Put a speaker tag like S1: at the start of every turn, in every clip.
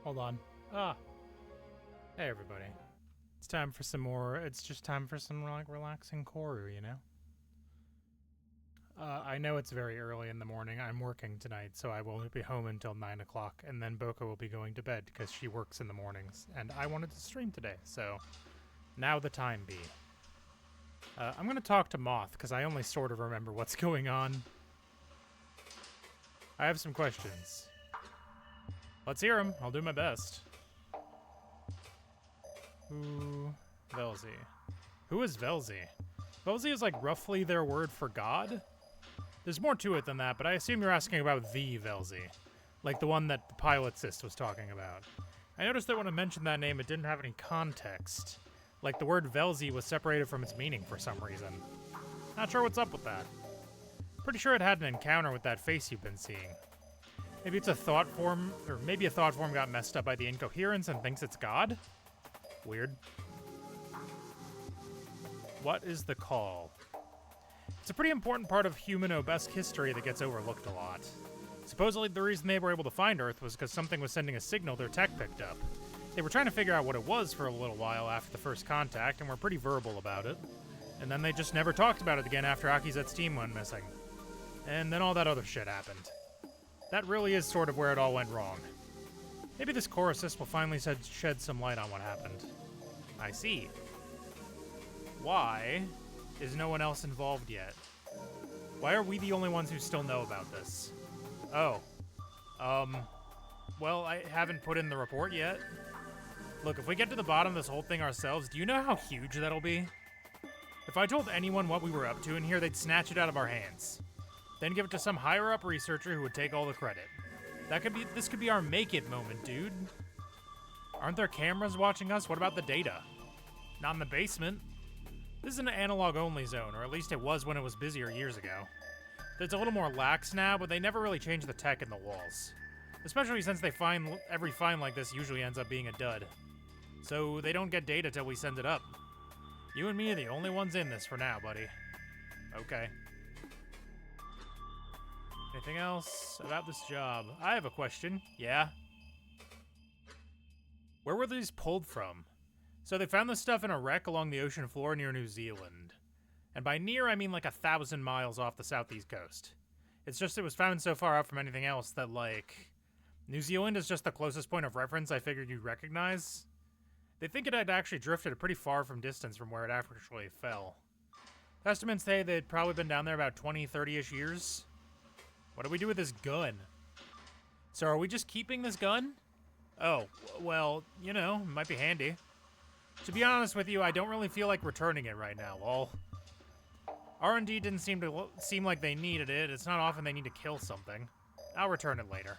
S1: Hold on. Hey everybody. It's time for some more. It's just time for some like relaxing corru, you know. I know it's very early in the morning. I'm working tonight, so I won't be home until 9 o'clock, and then Boko will be going to bed because she works in the mornings, and I wanted to stream today, so now the time be. I'm gonna talk to Moth because I only sort of remember what's going on. I have some questions. Let's hear them. I'll do my best. Velzy. Who is Velzy? Velzy is like roughly their word for God? There's more to it than that, but I assume you're asking about the Velzy. Like the one that the pilot cyst was talking about. I noticed that when I mentioned that name, it didn't have any context. Like the word Velzy was separated from its meaning for some reason. Not sure what's up with that. Pretty sure it had an encounter with that face you've been seeing. Maybe it's a thought form, or maybe a thought form got messed up by the incoherence and thinks it's God? Weird. What is the call? It's a pretty important part of human obesque history that gets overlooked a lot. Supposedly the reason they were able to find Earth was because something was sending a signal their tech picked up. They were trying to figure out what it was for a little while after the first contact and were pretty verbal about it. And then they just never talked about it again after Akizet's team went missing. And then all that other shit happened. That really is sort of where it all went wrong. Maybe this corru assist will finally shed some light on what happened. I see. Why is no one else involved yet? Why are we the only ones who still know about this? Oh. Well, I haven't put in the report yet. Look, if we get to the bottom of this whole thing ourselves, do you know how huge that'll be? If I told anyone what we were up to in here, they'd snatch it out of our hands. Then give it to some higher-up researcher who would take all the credit. This could be our make-it moment, dude. Aren't there cameras watching us? What about the data? Not in the basement. This is an analog-only zone, or at least it was when it was busier years ago. It's a little more lax now, but they never really changed the tech in the walls. Especially since every find like this usually ends up being a dud. So they don't get data till we send it up. You and me are the only ones in this for now, buddy. Okay. Anything else about this job? I have a question. Yeah? Where were these pulled from? So they found this stuff in a wreck along the ocean floor near New Zealand. And by near, I mean like 1,000 miles off the southeast coast. It's just it was found so far out from anything else that, like, New Zealand is just the closest point of reference I figured you'd recognize. They think it had actually drifted pretty far from distance from where it actually fell. Estimates say they'd probably been down there about 20, 30-ish years. What do we do with this gun? So are we just keeping this gun? Oh, well, you know, it might be handy. To be honest with you, I don't really feel like returning it right now, lol. R&D didn't seem like they needed it. It's not often they need to kill something. I'll return it later.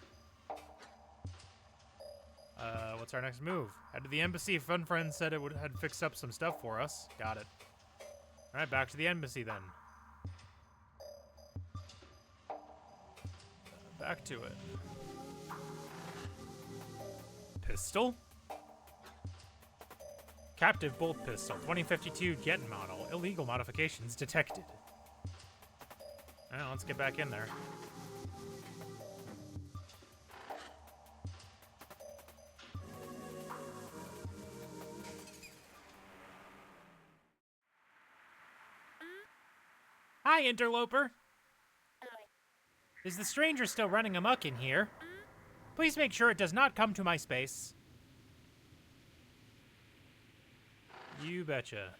S1: What's our next move? Head to the embassy. Fun Friend said it had fixed up some stuff for us. Got it. Alright, back to the embassy then. Back to it. Pistol? Captive bolt pistol, 2052 Jet model. Illegal modifications detected. Well, let's get back in there. Hi, interloper. Is the stranger still running amok in here? Please make sure it does not come to my space. You betcha.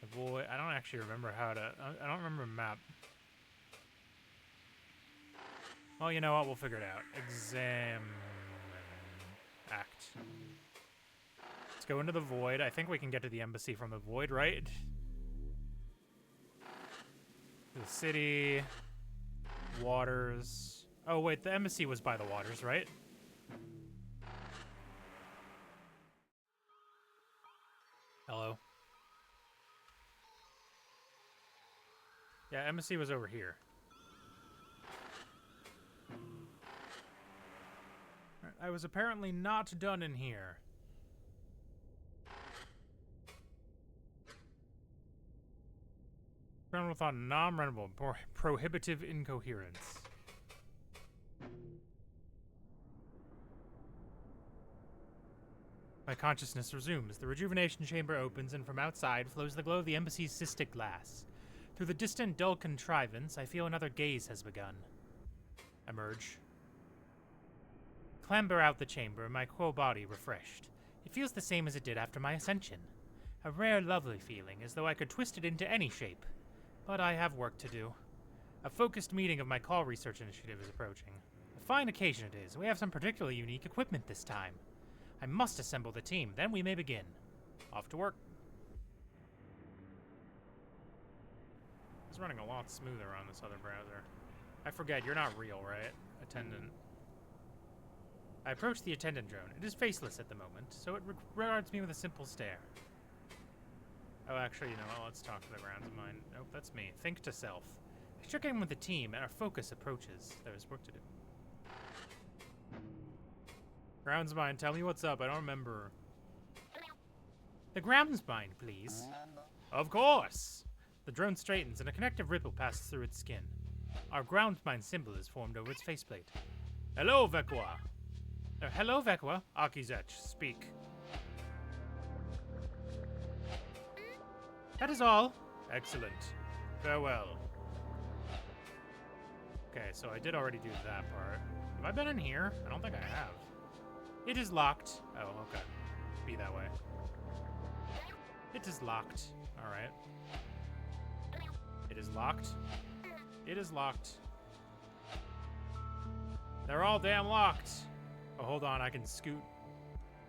S1: Avoid. I don't actually remember how to. I don't remember a map. Well, you know what? We'll figure it out. Examine. Act. Let's go into the void. I think we can get to the embassy from the void, right? The city. Waters. Oh, wait. The embassy was by the waters, right? Hello. Yeah, embassy was over here. Right, I was apparently not done in here. Found with a non-rentable prohibitive incoherence. My consciousness resumes. The rejuvenation chamber opens, and from outside flows the glow of the embassy's cystic glass. Through the distant, dull contrivance, I feel another gaze has begun. Emerge. Clamber out the chamber, my quo body refreshed. It feels the same as it did after my ascension. A rare, lovely feeling, as though I could twist it into any shape. But I have work to do. A focused meeting of my call research initiative is approaching. A fine occasion it is. We have some particularly unique equipment this time. I must assemble the team, then we may begin. Off to work. It's running a lot smoother on this other browser. I forget, you're not real, right? Attendant. I approach the attendant drone. It is faceless at the moment, so it regards me with a simple stare. Oh, actually, you know what? Let's talk to the grounds mind. Nope, that's me. Think to self. I check in with the team, and our focus approaches. There is work to do. Grounds mind, tell me what's up. I don't remember. The grounds mind, please. Of course! The drone straightens, and a connective ripple passes through its skin. Our ground mind symbol is formed over its faceplate. Hello, Vekwa. Hello, Vekwa. Akizet, speak. That is all. Excellent. Farewell. Okay, so I did already do that part. Have I been in here? I don't think I have. It is locked. Oh, okay. Be that way. It is locked. Alright. It is locked. It is locked. They're all damn locked. Oh, hold on. I can scoot.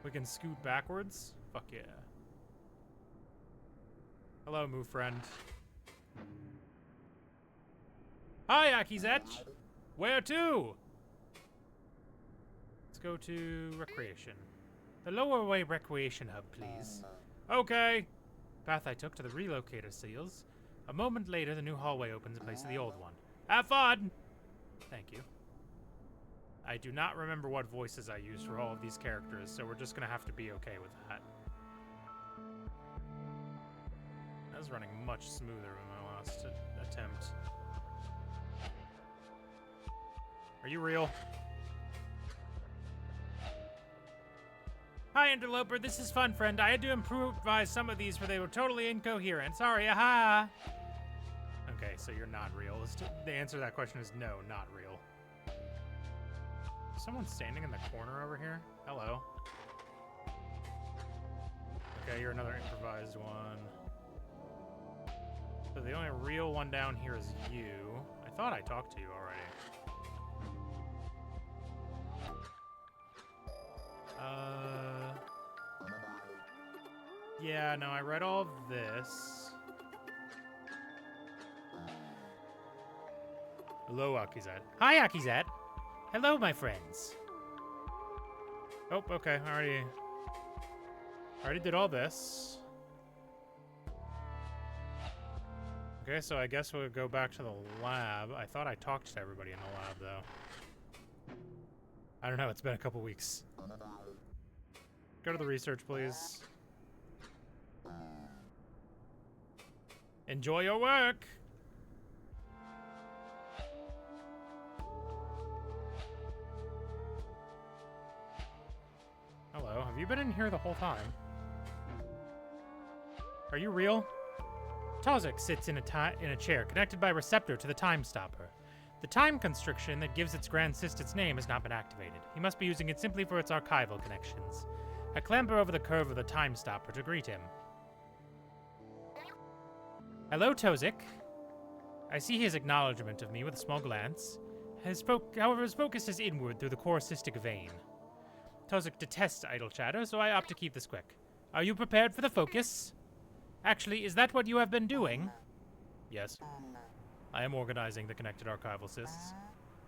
S1: We can scoot backwards? Fuck yeah. Hello, move friend. Hi, Akizet. Where to? Let's go to recreation. The lower way recreation hub, please. Okay. Path I took to the relocator seals. A moment later, the new hallway opens in place of the old one. Have fun! Thank you. I do not remember what voices I used for all of these characters, so we're just gonna have to be okay with that. That was running much smoother than my last attempt. Are you real? Hi, Interloper. This is fun, friend. I had to improvise some of these for they were totally incoherent. Sorry, aha! Okay, so you're not real. The answer to that question is no, not real. Is someone standing in the corner over here? Hello. Okay, you're another improvised one. So the only real one down here is you. I thought I talked to you already. Yeah, no, I read all of this. Hello, Akizet. Hi, Akizet. Hello, my friends. Oh, okay, I already did all this. Okay, so I guess we'll go back to the lab. I thought I talked to everybody in the lab, though. I don't know, it's been a couple weeks. Go to the research, please. Enjoy your work! Hello, have you been in here the whole time? Are you real? Tozik sits in a chair connected by a receptor to the time stopper. The time constriction that gives its grand cyst its name has not been activated. He must be using it simply for its archival connections. I clamber over the curve of the time stopper to greet him. Hello, Tozik. I see his acknowledgement of me with a small glance. However, his focus is inward through the core cystic vein. Tozik detests idle chatter, so I opt to keep this quick. Are you prepared for the focus? Actually, is that what you have been doing? Yes. I am organizing the connected archival cysts.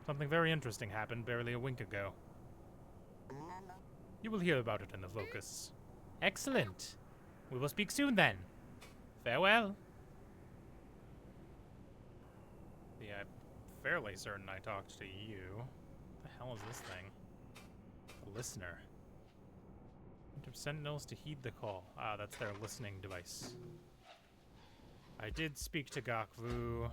S1: Something very interesting happened barely a wink ago. You will hear about it in the focus. Excellent. We will speak soon then. Farewell. Yeah, I'm fairly certain I talked to you. What the hell is this thing? A listener. Of sentinels to heed the call. Ah, that's their listening device. I did speak to Gakvu.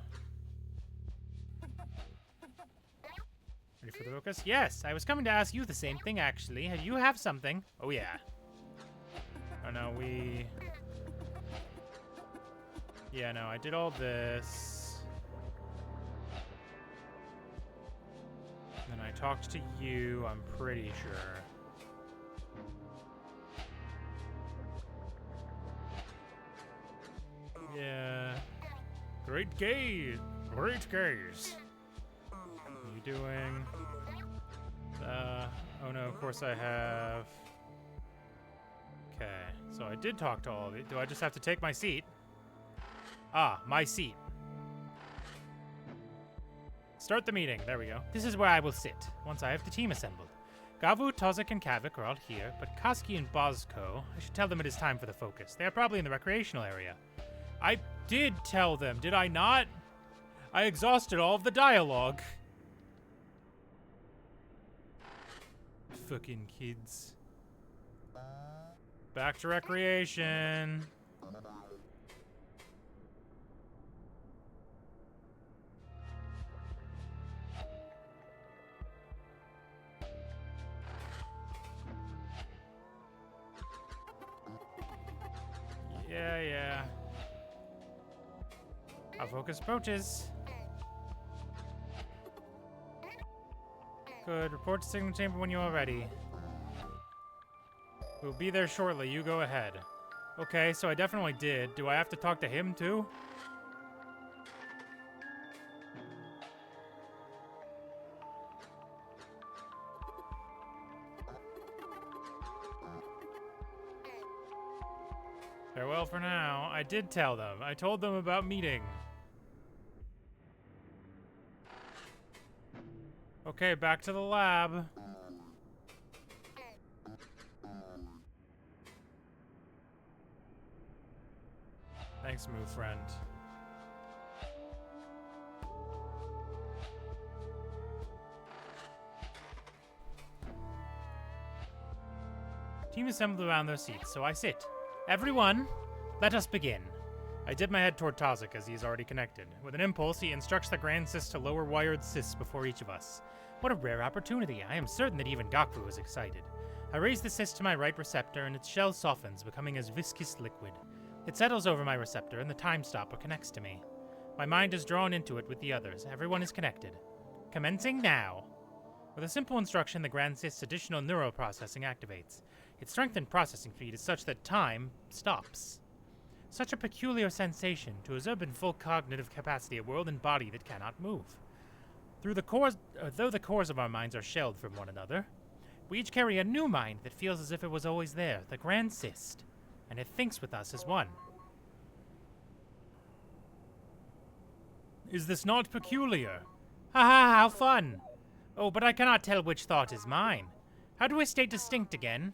S1: Ready for the focus? Yes, I was coming to ask you the same thing, actually. You have something. Oh, yeah. Oh no, yeah, no, I did all this. And then I talked to you, I'm pretty sure. Yeah. Great gaze! Great gaze! What are you doing? Oh no, of course I have... Okay, so I did talk to all of you. Do I just have to take my seat? Ah, my seat. Start the meeting. There we go. This is where I will sit, once I have the team assembled. Gavu, Tozik, and Kavik are all here, but Koski and Bozko, I should tell them it is time for the focus. They are probably in the recreational area. I did tell them, did I not? I exhausted all of the dialogue. Fucking kids. Back to recreation. Yeah. Our focus approaches. Good. Report to Signal Chamber when you are ready. We'll be there shortly. You go ahead. Okay, so I definitely did. Do I have to talk to him too? Farewell for now. I did tell them. I told them about meeting. Okay, back to the lab. Thanks, Moo friend. Team assembled around their seats, so I sit. Everyone, let us begin. I dip my head toward Tozik as he is already connected. With an impulse, he instructs the Grand Sis to lower wired cysts before each of us. What a rare opportunity. I am certain that even Gakfu is excited. I raise the cyst to my right receptor, and its shell softens, becoming as viscous liquid. It settles over my receptor, and the time stopper connects to me. My mind is drawn into it with the others. Everyone is connected. Commencing now. With a simple instruction, the Grand Cyst's additional neuroprocessing activates. Its strengthened processing speed is such that time stops. Such a peculiar sensation to absorb in full cognitive capacity a world and body that cannot move. Though the cores of our minds are shelled from one another, we each carry a new mind that feels as if it was always there, the Grand Cyst, and it thinks with us as one. Is this not peculiar? Ha ha, how fun! Oh, but I cannot tell which thought is mine. How do I stay distinct again?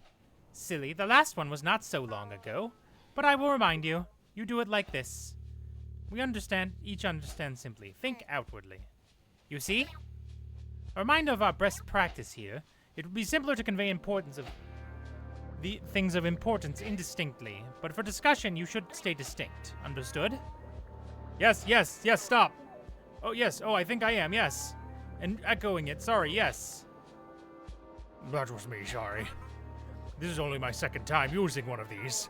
S1: Silly, the last one was not so long ago. But I will remind you, you do it like this. Each understand simply. Think outwardly. You see? A reminder of our best practice here. It would be simpler to convey importance of the things of importance indistinctly, but for discussion you should stay distinct. Understood? Yes, stop. Oh, yes, I think I am, yes. And echoing it, sorry, yes. That was me, sorry. This is only my second time using one of these.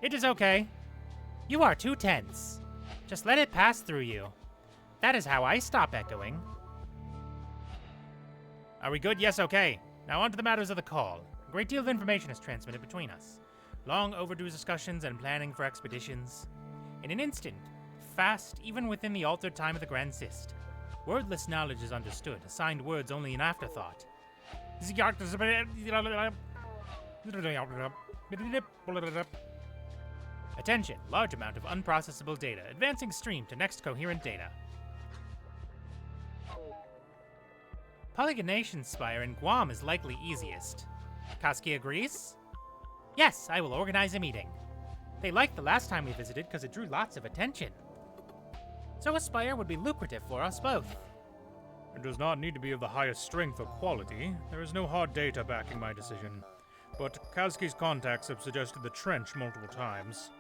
S1: It is okay. You are too tense. Just let it pass through you. That is how I stop echoing. Are we good? Yes, okay. Now on to the matters of the call. A great deal of information is transmitted between us. Long overdue discussions and planning for expeditions. In an instant, fast, even within the altered time of the Grand Cyst. Wordless knowledge is understood, assigned words only an afterthought. Attention, large amount of unprocessable data. Advancing stream to next coherent data. Polygonation Spire in Guam is likely easiest. Koski agrees? Yes, I will organize a meeting. They liked the last time we visited because it drew lots of attention. So a spire would be lucrative for us both. It does not need to be of the highest strength or quality. There is no hard data backing my decision. But Kazki's contacts have suggested the trench multiple times.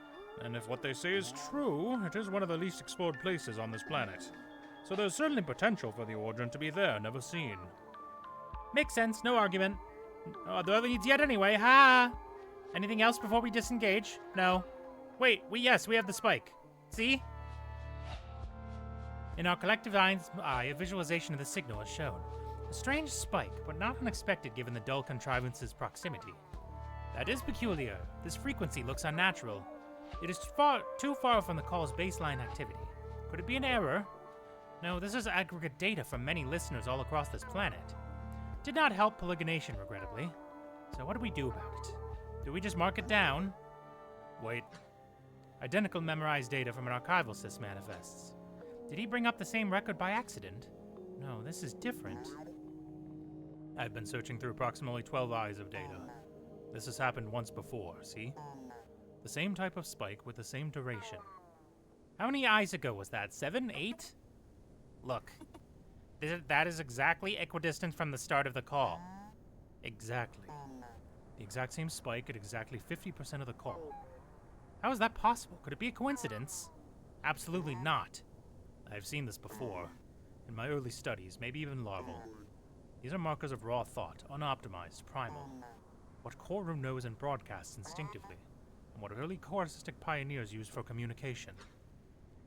S1: And if what they say is true, it is one of the least explored places on this planet. So there's certainly potential for the Origin to be there, never seen. Makes sense, no argument. No other leads yet anyway, ha! Anything else before we disengage? No. Wait, yes, we have the spike. See? In our collective eye, a visualization of the signal is shown. A strange spike, but not unexpected given the dull contrivance's proximity. That is peculiar. This frequency looks unnatural. It is too far from the call's baseline activity. Could it be an error? No, this is aggregate data from many listeners all across this planet. Did not help polygonation, regrettably. So what do we do about it? Do we just mark it down? Wait. Identical memorized data from an archival sys manifests. Did he bring up the same record by accident? No, this is different. I've been searching through approximately 12 eyes of data. This has happened once before, see? The same type of spike with the same duration. How many eyes ago was that? 7? 8? Look. That is exactly equidistant from the start of the call. Exactly. The exact same spike at exactly 50% of the call. How is that possible? Could it be a coincidence? Absolutely not. I've seen this before. In my early studies, maybe even larval. These are markers of raw thought, unoptimized, primal. What corru knows and broadcasts instinctively, and what early choristic pioneers used for communication.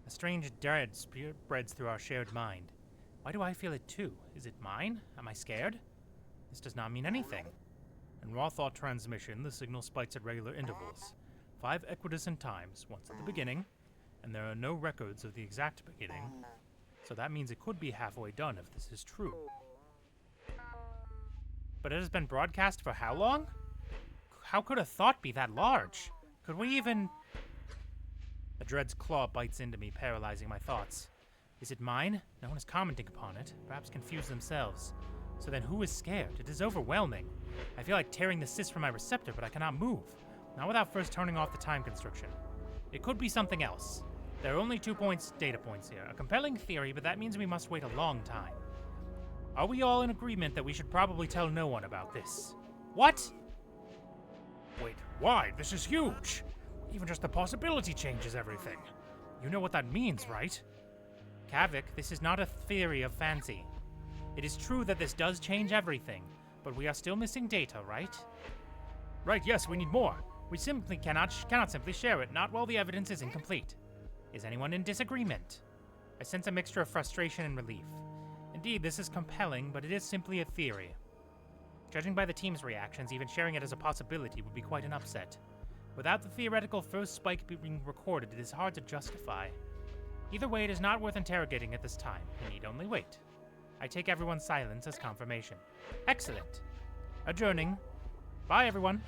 S1: A strange dread spreads through our shared mind. Why do I feel it too? Is it mine? Am I scared? This does not mean anything. In raw thought transmission, the signal spikes at regular intervals. 5 equidistant times, once at the beginning, and there are no records of the exact beginning, so that means it could be halfway done if this is true. But it has been broadcast for how long? How could a thought be that large? Could we even... The dread's claw bites into me, paralyzing my thoughts. Is it mine? No one is commenting upon it, perhaps confused themselves. So then who is scared? It is overwhelming. I feel like tearing the cyst from my receptor, but I cannot move. Not without first turning off the time constriction. It could be something else. There are only 2 data points here. A compelling theory, but that means we must wait a long time. Are we all in agreement that we should probably tell no one about this? What? Wait, why? This is huge! Even just the possibility changes everything. You know what that means, right? Kavik, this is not a theory of fancy. It is true that this does change everything, but we are still missing data, right? Right, yes, we need more. We simply cannot simply share it, not while the evidence is incomplete. Is anyone in disagreement? I sense a mixture of frustration and relief. Indeed, this is compelling, but it is simply a theory. Judging by the team's reactions, even sharing it as a possibility would be quite an upset. Without the theoretical first spike being recorded, it is hard to justify. Either way, it is not worth interrogating at this time. We need only wait. I take everyone's silence as confirmation. Excellent. Adjourning. Bye, everyone.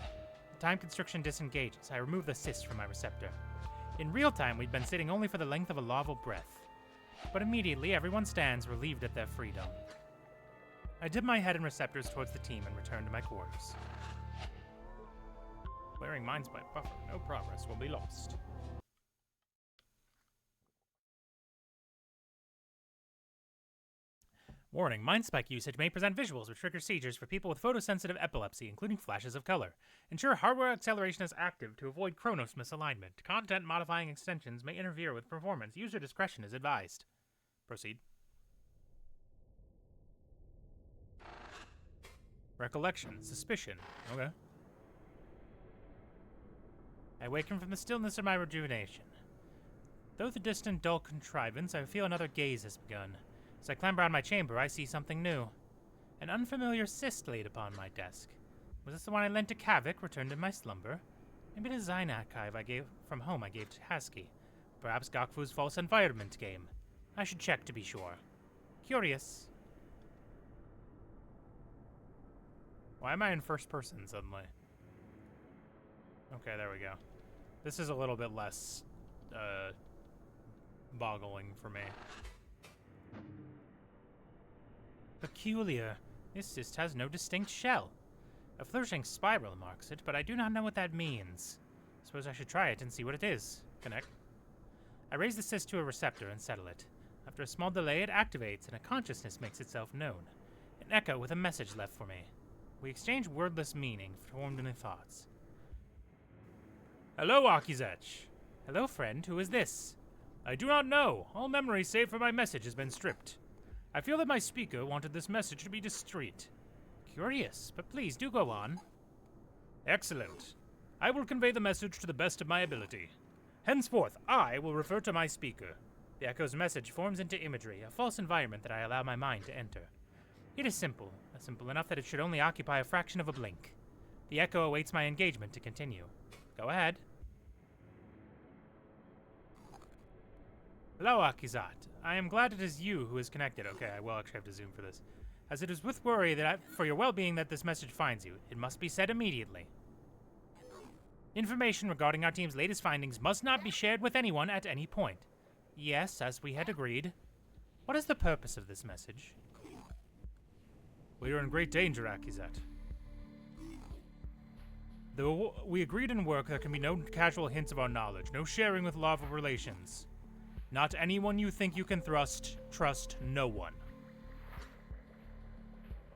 S1: The time constriction disengages. I remove the cyst from my receptor. In real time, we'd been sitting only for the length of a larval breath. But immediately, everyone stands, relieved at their freedom. I dip my head and receptors towards the team and return to my quarters. Wearing Mind Spike buffer. No progress will be lost. Warning, Mind Spike usage may present visuals which trigger seizures for people with photosensitive epilepsy, including flashes of color. Ensure hardware acceleration is active to avoid Chronos misalignment. Content-modifying extensions may interfere with performance. User discretion is advised. Proceed. Recollection. Suspicion. Okay. I awaken from the stillness of my rejuvenation. Though the distant, dull contrivance, I feel another gaze has begun. As I clamber out of my chamber, I see something new. An unfamiliar cyst laid upon my desk. Was this the one I lent to Kavik, returned in my slumber? Maybe the design archive I gave to Hasky. Perhaps Gokfu's false environment game. I should check to be sure. Curious. Why am I in first person suddenly? Okay, there we go. This is a little bit less, boggling for me. Peculiar. This cyst has no distinct shell. A flourishing spiral marks it, but I do not know what that means. Suppose I should try it and see what it is. Connect. I raise the cyst to a receptor and settle it. After a small delay, it activates, and a consciousness makes itself known. An echo with a message left for me. We exchange wordless meaning formed in thoughts. Hello, Akizet. Hello, friend. Who is this? I do not know. All memory save for my message has been stripped. I feel that my speaker wanted this message to be discreet. Curious, but please do go on. Excellent. I will convey the message to the best of my ability. Henceforth, I will refer to my speaker. The echo's message forms into imagery, a false environment that I allow my mind to enter. It is simple enough that it should only occupy a fraction of a blink. The echo awaits my engagement to continue. Go ahead. Hello, Akizet. I am glad it is you who is connected. Okay, I will actually have to zoom for this. As it is with worry for your well-being that this message finds you, it must be said immediately. Information regarding our team's latest findings must not be shared with anyone at any point. Yes, as we had agreed. What is the purpose of this message? We are in great danger, Akizet. Though we agreed in work, there can be no casual hints of our knowledge, no sharing with lawful relations. Not anyone you think you can trust no one.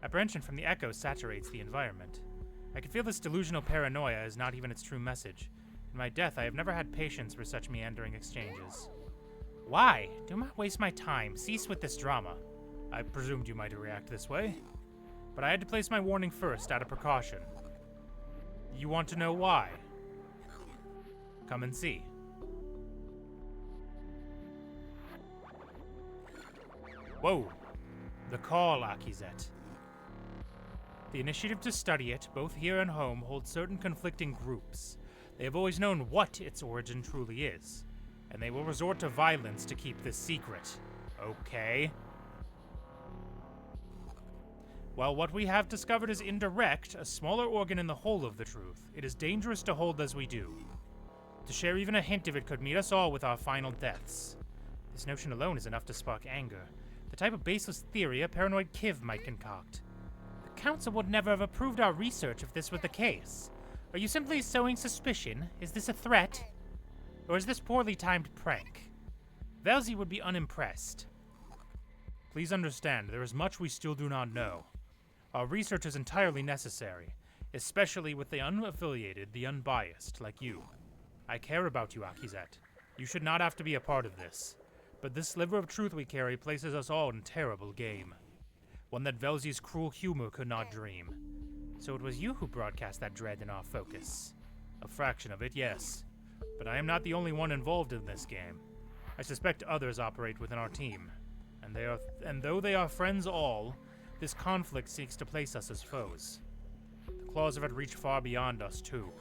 S1: Apprehension from the echo saturates the environment. I can feel this delusional paranoia is not even its true message. In my death, I have never had patience for such meandering exchanges. Why? Do not waste my time. Cease with this drama. I presumed you might react this way. But I had to place my warning first, out of precaution. You want to know why? Come and see. Whoa. The call, Akizet. The initiative to study it, both here and home, holds certain conflicting groups. They have always known what its origin truly is, and they will resort to violence to keep this secret. Okay. While what we have discovered is indirect, a smaller organ in the whole of the truth, it is dangerous to hold as we do. To share even a hint of it could meet us all with our final deaths. This notion alone is enough to spark anger, the type of baseless theory a paranoid Kiv might concoct. The Council would never have approved our research if this were the case. Are you simply sowing suspicion? Is this a threat? Or is this poorly timed prank? Velzy would be unimpressed. Please understand, there is much we still do not know. Our research is entirely necessary, especially with the unaffiliated, the unbiased, like you. I care about you, Akizet. You should not have to be a part of this. But this sliver of truth we carry places us all in terrible game. One that Velzy's cruel humor could not dream. So it was you who broadcast that dread in our focus. A fraction of it, yes. But I am not the only one involved in this game. I suspect others operate within our team. And though they are friends all, this conflict seeks to place us as foes. The claws of it reach far beyond us, too.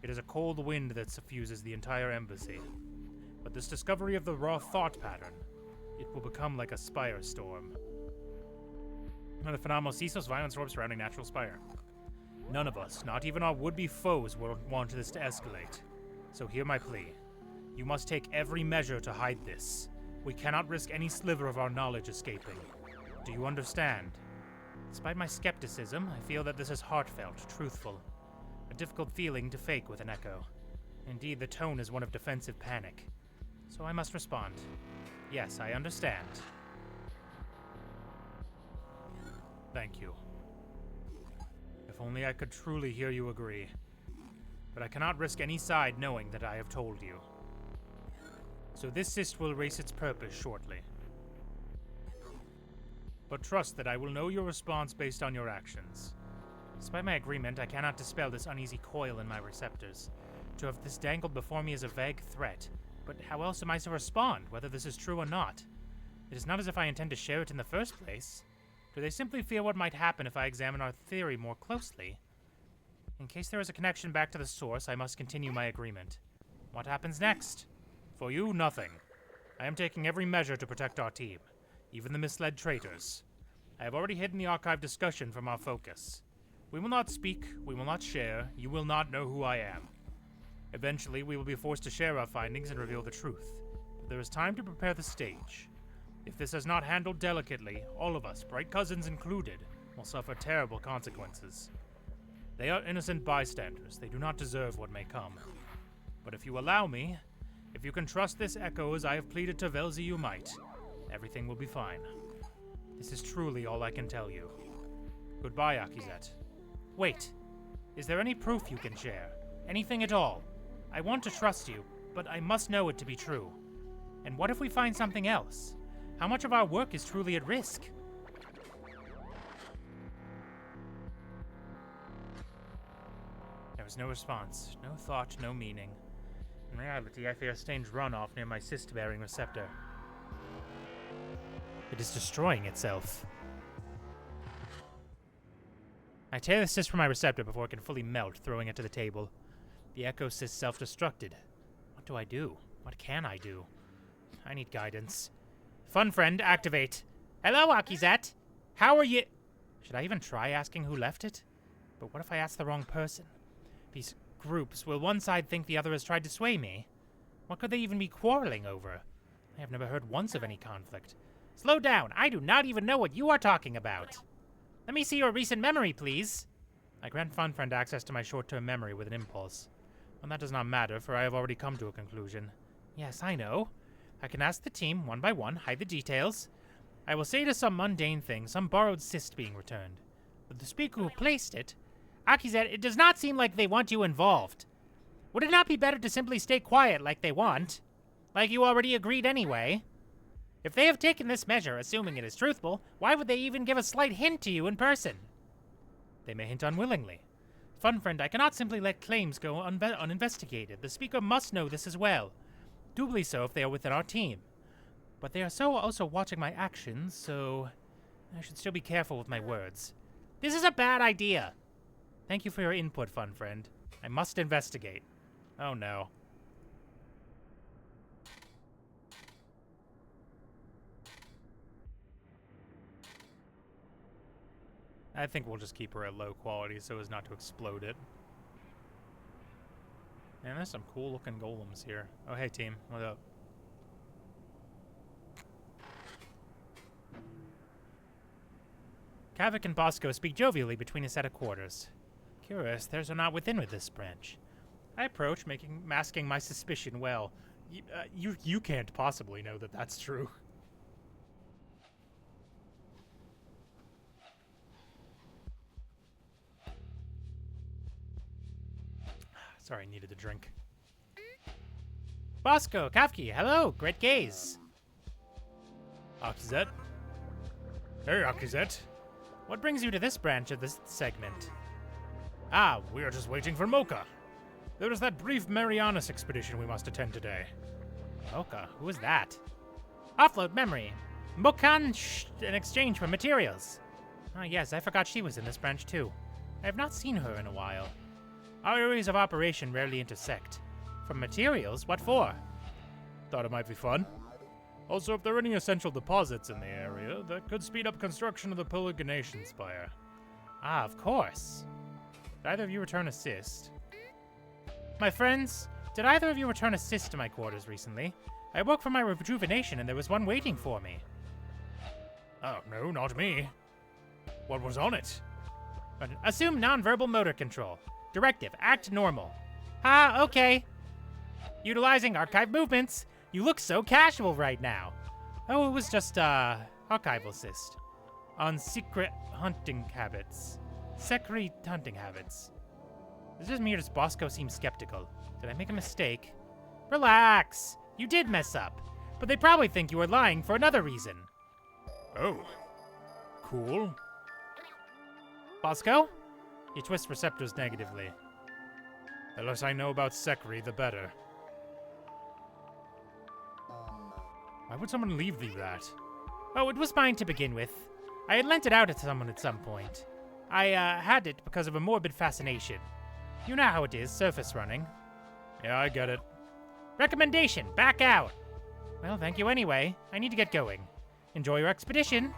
S1: It is a cold wind that suffuses the entire embassy. But this discovery of the raw thought pattern, it will become like a spire storm. When the phenomenal ceaseless violent storm surrounding natural spire. None of us, not even our would-be foes, will want this to escalate. So hear my plea. You must take every measure to hide this. We cannot risk any sliver of our knowledge escaping. Do you understand? Despite my skepticism, I feel that this is heartfelt, truthful. A difficult feeling to fake with an echo. Indeed, the tone is one of defensive panic. So I must respond. Yes, I understand. Thank you. If only I could truly hear you agree. But I cannot risk any side knowing that I have told you. So this cyst will erase its purpose shortly. But trust that I will know your response based on your actions. Despite my agreement, I cannot dispel this uneasy coil in my receptors. To have this dangled before me is a vague threat, but how else am I to respond, whether this is true or not? It is not as if I intend to share it in the first place. Do they simply fear what might happen if I examine our theory more closely? In case there is a connection back to the source, I must continue my agreement. What happens next? For you, nothing. I am taking every measure to protect our team. Even the misled traitors. I have already hidden the archive discussion from our focus. We will not speak, we will not share, you will not know who I am. Eventually, we will be forced to share our findings and reveal the truth. But there is time to prepare the stage. If this is not handled delicately, all of us, bright cousins included, will suffer terrible consequences. They are innocent bystanders, they do not deserve what may come. But if you allow me, if you can trust this echo as I have pleaded to Velzy you might, everything will be fine. This is truly all I can tell you. Goodbye, Akizet. Wait. Is there any proof you can share? Anything at all? I want to trust you, but I must know it to be true. And what if we find something else? How much of our work is truly at risk? There was no response. No thought, no meaning. In reality, I fear a strange runoff near my cyst-bearing receptor. It is destroying itself. I tear the cyst from my receptor before it can fully melt, throwing it to the table. The echo cyst self-destructed. What do I do? What can I do? I need guidance. Fun friend, activate. Hello, Akizet. How are you? Should I even try asking who left it? But what if I ask the wrong person? These groups, will one side think the other has tried to sway me? What could they even be quarreling over? I have never heard once of any conflict. Slow down. I do not even know what you are talking about. Let me see your recent memory, please. I grant Fun Friend access to my short-term memory with an impulse. Well, that does not matter, for I have already come to a conclusion. Yes, I know. I can ask the team, one by one, hide the details. I will say it is some mundane thing, some borrowed cyst being returned. But the speaker who placed it, Akizet, it does not seem like they want you involved. Would it not be better to simply stay quiet like they want? Like you already agreed anyway? If they have taken this measure, assuming it is truthful, why would they even give a slight hint to you in person? They may hint unwillingly. Fun friend, I cannot simply let claims go uninvestigated. The speaker must know this as well. Doubly so if they are within our team. But they are also watching my actions, so I should still be careful with my words. This is a bad idea. Thank you for your input, Fun Friend. I must investigate. Oh no. I think we'll just keep her at low quality so as not to explode it. Man, there's some cool looking golems here. Oh, hey team, what up? Kavik and Bosco speak jovially between a set of quarters. Curious, theirs are not within with this branch. I approach, masking my suspicion well. You can't possibly know that that's true. Sorry, I needed a drink. Bosco, Kafki, hello, great gaze. Akizet? Hey, Akizet. What brings you to this branch of this segment? Ah, we are just waiting for Mocha. There is that brief Marianas expedition we must attend today. Mocha? Who is that? Offload memory. Mokan in exchange for materials. Ah, yes, I forgot she was in this branch too. I have not seen her in a while. Our areas of operation rarely intersect. For materials? What for? Thought it might be fun. Also, if there are any essential deposits in the area, that could speed up construction of the Pelagrination Spire. Ah, of course. Did either of you return assist? My friends, did either of you return assist to my quarters recently? I woke from my rejuvenation and there was one waiting for me. Oh, no, not me. What was on it? Assume non-verbal motor control. Directive, act normal. Ah, okay. Utilizing archive movements. You look so casual right now. Oh, it was just, archival cyst. On secret hunting habits. Secret hunting habits. Is this me or does Bosco seem skeptical? Did I make a mistake? Relax. You did mess up. But they probably think you were lying for another reason. Oh. Cool. Bosco? He twists receptors negatively. The less I know about Sekri, the better. Why would someone leave you that? Oh, it was mine to begin with. I had lent it out to someone at some point. I, had it because of a morbid fascination. You know how it is, surface running. Yeah, I get it. Recommendation, back out! Well, thank you anyway. I need to get going. Enjoy your expedition.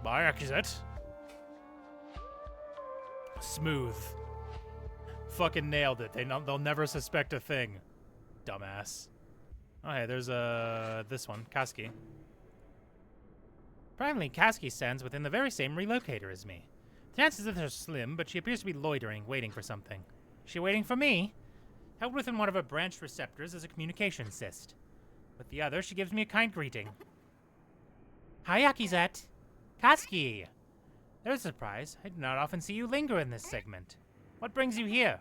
S1: Bye, Akizet. Smooth. Fucking nailed it. They'll never suspect a thing. Dumbass. Oh, hey, there's, this one. Kaski. Apparently, Kaski stands within the very same relocator as me. The chances of this are slim, but she appears to be loitering, waiting for something. Is she waiting for me? Held within one of her branched receptors is a communication cyst. With the other, she gives me a kind greeting. Hi, Akizet. Kaski. There's a surprise. I do not often see you linger in this segment. What brings you here?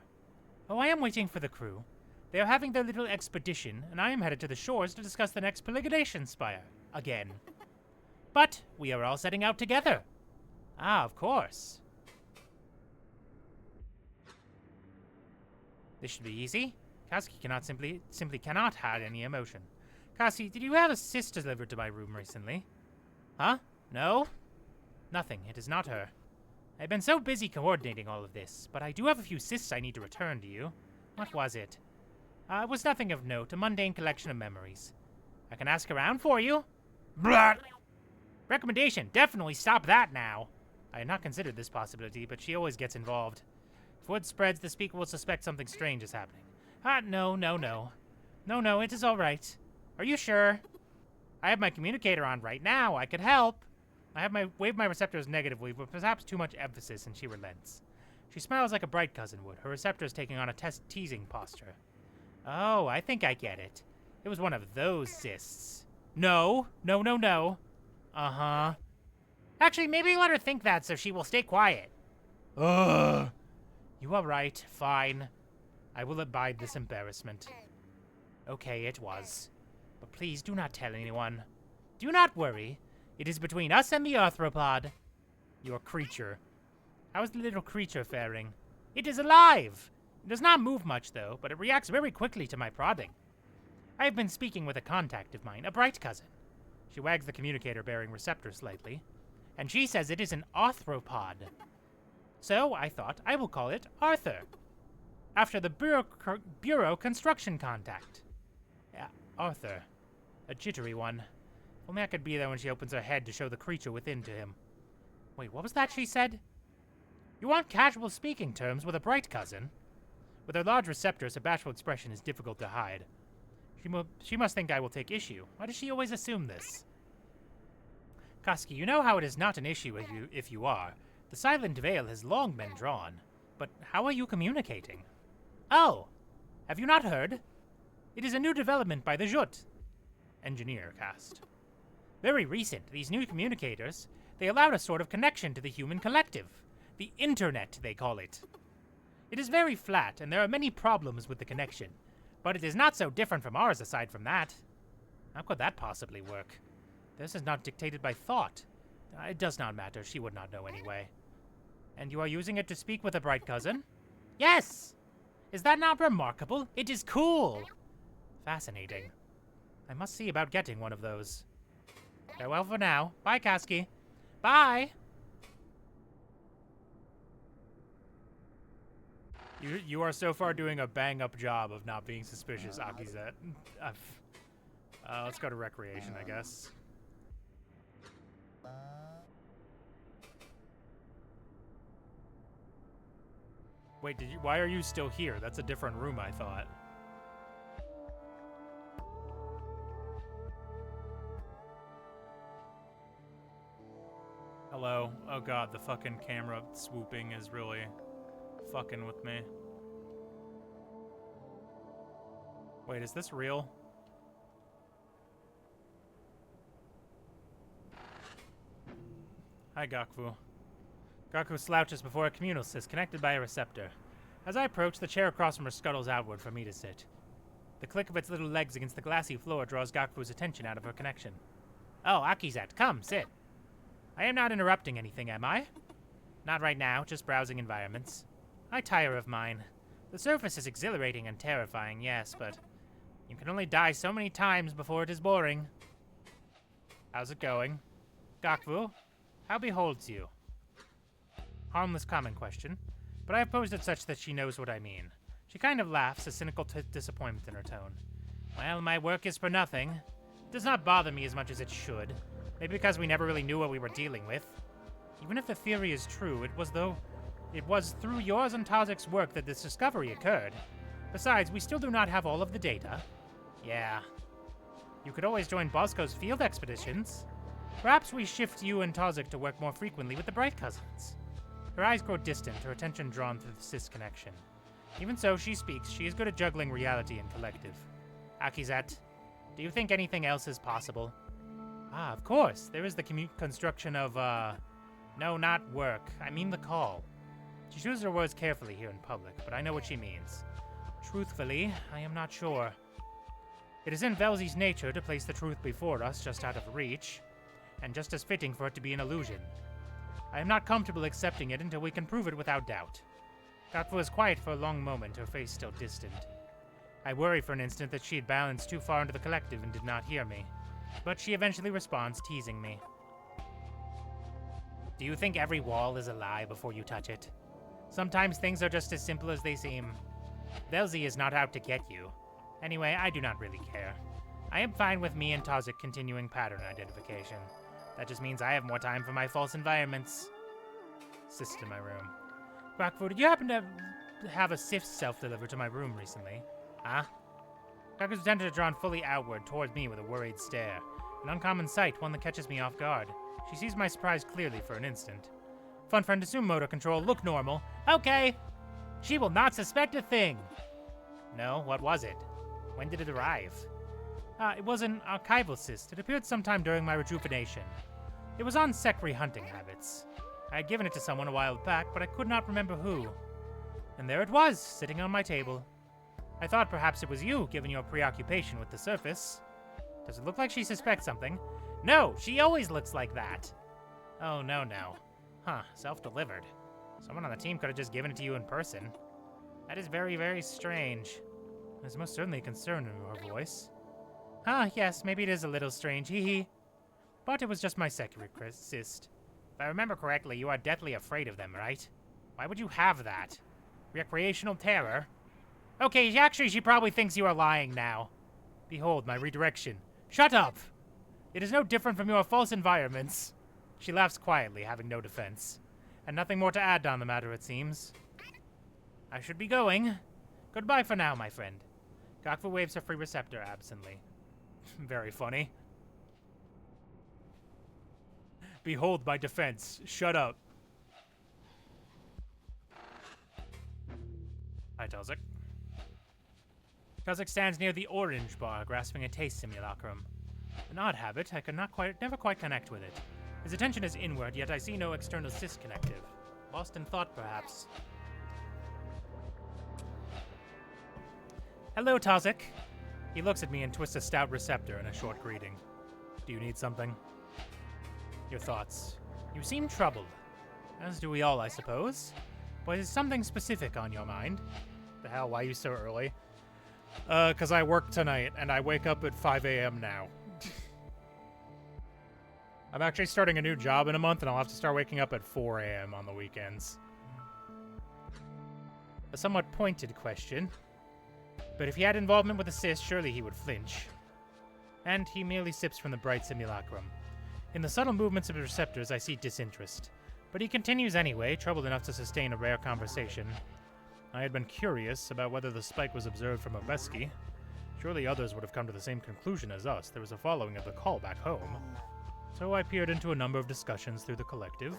S1: Oh, I am waiting for the crew. They are having their little expedition, and I am headed to the shores to discuss the next Pelagrination Spire. Again. But we are all setting out together. Ah, of course. This should be easy. Kaski simply cannot hide any emotion. Kasi, did you have a cyst delivered to my room recently? Huh? No? Nothing. It is not her. I've been so busy coordinating all of this, but I do have a few cysts I need to return to you. What was it? It was nothing of note, a mundane collection of memories. I can ask around for you. Blah! Recommendation, definitely stop that now. I had not considered this possibility, but she always gets involved. If word spreads, the speaker will suspect something strange is happening. No. No, it is all right. Are you sure? I have my communicator on right now. I could help. Wave my receptors negatively with perhaps too much emphasis, and she relents. She smiles like a bright cousin would, her receptors taking on a teasing posture. Oh, I think I get it. It was one of those cysts. No. Uh-huh. Actually, maybe let her think that so she will stay quiet. Ugh. You are right. Fine. I will abide this embarrassment. Okay, it was. But please do not tell anyone. Do not worry. It is between us and the arthropod. Your creature. How is the little creature faring? It is alive! It does not move much, though, but it reacts very quickly to my prodding. I have been speaking with a contact of mine, a bright cousin. She wags the communicator bearing receptor slightly, and she says it is an arthropod. So I thought I will call it Arthur, after the Bureau construction contact. Yeah, Arthur. A jittery one. If only I could be there when she opens her head to show the creature within to him. Wait, what was that she said? You want casual speaking terms with a bright cousin? With her large receptors, her bashful expression is difficult to hide. She must think I will take issue. Why does she always assume this? Kaski, you know how it is not an issue if you are. The silent veil has long been drawn. But how are you communicating? Oh! Have you not heard? It is a new development by the Jut. Engineer cast. Very recent, these new communicators, they allowed a sort of connection to the human collective. The internet, they call it. It is very flat, and there are many problems with the connection. But it is not so different from ours aside from that. How could that possibly work? This is not dictated by thought. It does not matter, she would not know anyway. And you are using it to speak with a bright cousin? Yes! Is that not remarkable? It is cool! Fascinating. I must see about getting one of those. Farewell for now. Bye, Kaski. Bye! You are so far doing a bang-up job of not being suspicious, Akizet. Let's go to recreation, I guess. Wait, why are you still here? That's a different room, I thought. Hello. Oh god, the fucking camera swooping is really fucking with me. Wait, is this real? Hi, Gakfu. Gaku slouches before a communal cyst connected by a receptor. As I approach, the chair across from her scuttles outward for me to sit. The click of its little legs against the glassy floor draws Gaku's attention out of her connection. Oh, Akizet, come, sit. I am not interrupting anything, am I? Not right now, just browsing environments. I tire of mine. The surface is exhilarating and terrifying, yes, but you can only die so many times before it is boring. How's it going? Gakfu, how beholds you? Harmless common question, but I have posed it such that she knows what I mean. She kind of laughs, a cynical disappointment in her tone. Well, my work is for nothing. It does not bother me as much as it should. Maybe because we never really knew what we were dealing with. Even if the theory is true, it was through yours and Tazik's work that this discovery occurred. Besides, we still do not have all of the data. Yeah. You could always join Bosco's field expeditions. Perhaps we shift you and Tazik to work more frequently with the Bright Cousins. Her eyes grow distant, her attention drawn to the cis connection. Even so, she speaks. She is good at juggling reality and collective. Akizet, do you think anything else is possible? Ah, of course. There is the construction of, no, not work. I mean the call. She chooses her words carefully here in public, but I know what she means. Truthfully, I am not sure. It is in Velzy's nature to place the truth before us, just out of reach, and just as fitting for it to be an illusion. I am not comfortable accepting it until we can prove it without doubt. Gokfu was quiet for a long moment, her face still distant. I worried for an instant that she had balanced too far into the collective and did not hear me. But she eventually responds, teasing me. Do you think every wall is a lie before you touch it? Sometimes things are just as simple as they seem. Velzy is not out to get you. Anyway, I do not really care. I am fine with me and Tozik continuing pattern identification. That just means I have more time for my false environments. Sist in my room. Gokfu, did you happen to have a Sif self-delivered to my room recently? Huh? Gokfu's attention is drawn fully outward towards me with a worried stare. An uncommon sight, one that catches me off guard. She sees my surprise clearly for an instant. Fun friend, assume motor control, look normal. Okay! She will not suspect a thing! No, what was it? When did it arrive? It was an archival cyst. It appeared sometime during my rejuvenation. It was on Sekri hunting habits. I had given it to someone a while back, but I could not remember who. And there it was, sitting on my table. I thought perhaps it was you, given your preoccupation with the surface. Does it look like she suspects something? No, she always looks like that. Oh, no. Huh, self-delivered. Someone on the team could have just given it to you in person. That is very, very strange. There's most certainly concern in her voice. Yes, maybe it is a little strange, hee. But it was just my second cyst. If I remember correctly, you are deathly afraid of them, right? Why would you have that? Recreational terror? Okay, actually, she probably thinks you are lying now. Behold, my redirection. Shut up! It is no different from your false environments. She laughs quietly, having no defense. And nothing more to add on the matter, it seems. I should be going. Goodbye for now, my friend. Gokfu waves her free receptor absently. Very funny. Behold my defense. Shut up. Hi, Tozik. Tozik stands near the orange bar, grasping a taste simulacrum. An odd habit, I could never quite connect with it. His attention is inward, yet I see no external cyst connective. Lost in thought, perhaps. Hello, Tozik. He looks at me and twists a stout receptor in a short greeting. Do you need something? Your thoughts. You seem troubled. As do we all, I suppose. But is something specific on your mind? The hell, why are you so early? 'Cause I work tonight, and I wake up at 5 a.m. now. I'm actually starting a new job in a month, and I'll have to start waking up at 4 a.m. on the weekends. A somewhat pointed question. But if he had involvement with the cyst, surely he would flinch. And he merely sips from the bright simulacrum. In the subtle movements of his receptors, I see disinterest. But he continues anyway, troubled enough to sustain a rare conversation. I had been curious about whether the spike was observed from Obeski. Surely others would have come to the same conclusion as us. There was a following of the call back home. So I peered into a number of discussions through the collective.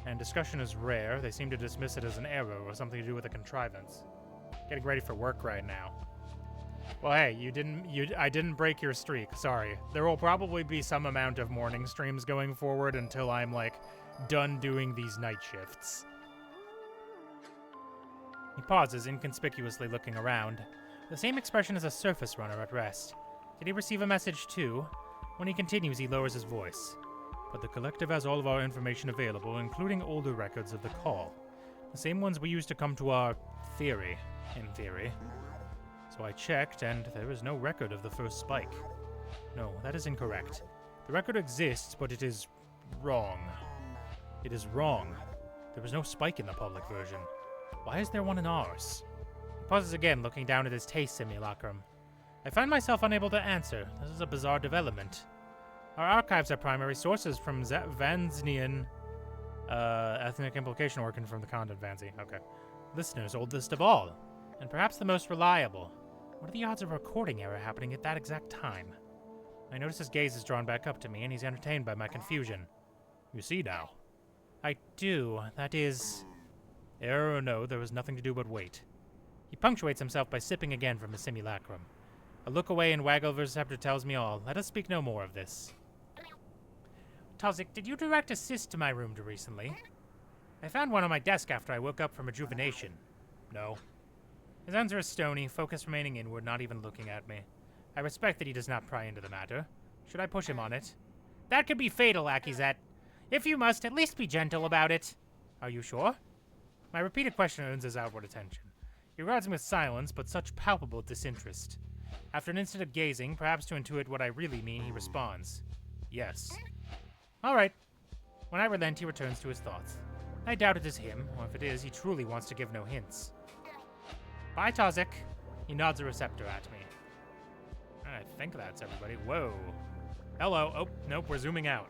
S1: And discussion is rare. They seem to dismiss it as an error or something to do with a contrivance. Getting ready for work right now. Well, hey, I didn't break your streak. Sorry. There will probably be some amount of morning streams going forward until I'm, done doing these night shifts. He pauses, inconspicuously looking around. The same expression as a surface runner at rest. Did he receive a message too? When he continues, he lowers his voice. But the collective has all of our information available, including older records of the call. The same ones we used to come to our theory, in theory. So I checked, and there is no record of the first spike. No, that is incorrect. The record exists, but it is wrong. It is wrong. There was no spike in the public version. Why is there one in ours? He pauses again, looking down at his taste simulacrum. I find myself unable to answer. This is a bizarre development. Our archives are primary sources from Vanznian, ethnic implication working from the content Vanzi. Okay. Listeners, oldest of all, and perhaps the most reliable. What are the odds of a recording error happening at that exact time? I notice his gaze is drawn back up to me, and he's entertained by my confusion. You see now? I do. That is... Error or no, there was nothing to do but wait. He punctuates himself by sipping again from his simulacrum. A look away and waggle of the receptor tells me all. Let us speak no more of this. Tozik, did you direct a cyst to my room recently? I found one on my desk after I woke up from rejuvenation. No. His answer is stony, focus remaining inward, not even looking at me. I respect that he does not pry into the matter. Should I push him on it? That could be fatal, Akizet. If you must, at least be gentle about it. Are you sure? My repeated question earns his outward attention. He regards me with silence, but such palpable disinterest. After an instant of gazing, perhaps to intuit what I really mean, he responds. Yes. All right. When I relent, he returns to his thoughts. I doubt it is him, or if it is, he truly wants to give no hints. Bye, Tozik. He nods a receptor at me. I think that's everybody. Whoa. Hello. Oh, nope, we're zooming out.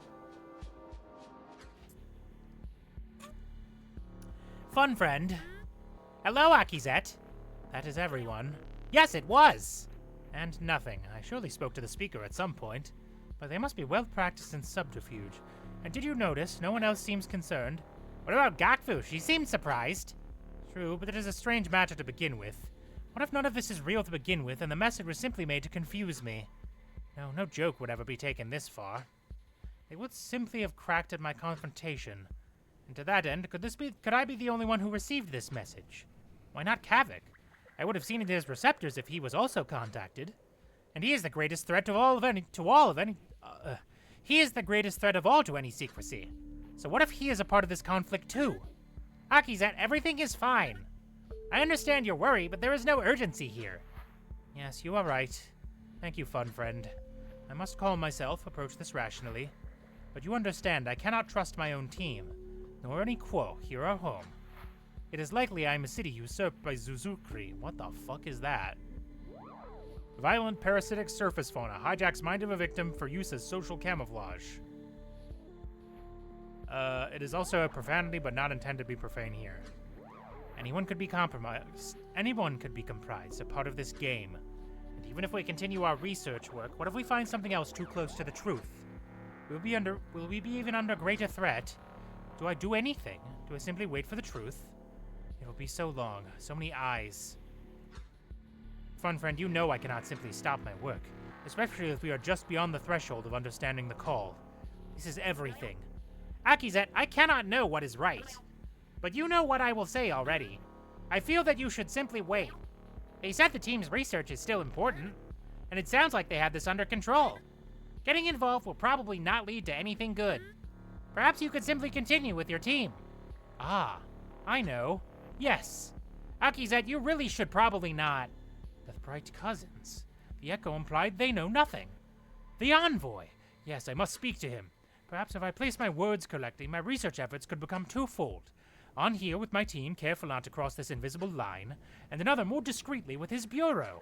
S1: Fun friend. Hello, Akizet. That is everyone. Yes, it was. And nothing. I surely spoke to the speaker at some point. But they must be well practiced in subterfuge. And did you notice no one else seems concerned? What about Gakfu? She seemed surprised. True, but it is a strange matter to begin with. What if none of this is real to begin with, and the message was simply made to confuse me? No, no joke would ever be taken this far. They would simply have cracked at my confrontation. And to that end, could I be the only one who received this message? Why not Kavik? I would have seen it in his receptors if he was also contacted. And he is the greatest threat he is the greatest threat of all to any secrecy. So what if he is a part of this conflict too? Akizet, everything is fine. I understand your worry, but there is no urgency here. Yes, you are right. Thank you, fun friend. I must calm myself, approach this rationally. But you understand, I cannot trust my own team, nor any quo here at home. It is likely I am a city usurped by Zuzukri. What the fuck is that? Violent parasitic surface fauna hijacks mind of a victim for use as social camouflage. It is also a profanity, but not intended to be profane here. Anyone could be compromised. Anyone could be comprised, a part of this game. And even if we continue our research work, what if we find something else too close to the truth? Will we be even under greater threat? Do I do anything? Do I simply wait for the truth? It will be so long, so many eyes. Fun friend, you know I cannot simply stop my work, especially if we are just beyond the threshold of understanding the call. This is everything. Akizet, I cannot know what is right. But you know what I will say already. I feel that you should simply wait. They said the team's research is still important, and it sounds like they have this under control. Getting involved will probably not lead to anything good. Perhaps you could simply continue with your team. Ah, I know. Yes. Akizet, you really should probably not. The bright cousins. The echo implied they know nothing. The envoy. Yes, I must speak to him. Perhaps if I place my words correctly, my research efforts could become twofold. On here with my team, careful not to cross this invisible line, and another more discreetly with his bureau,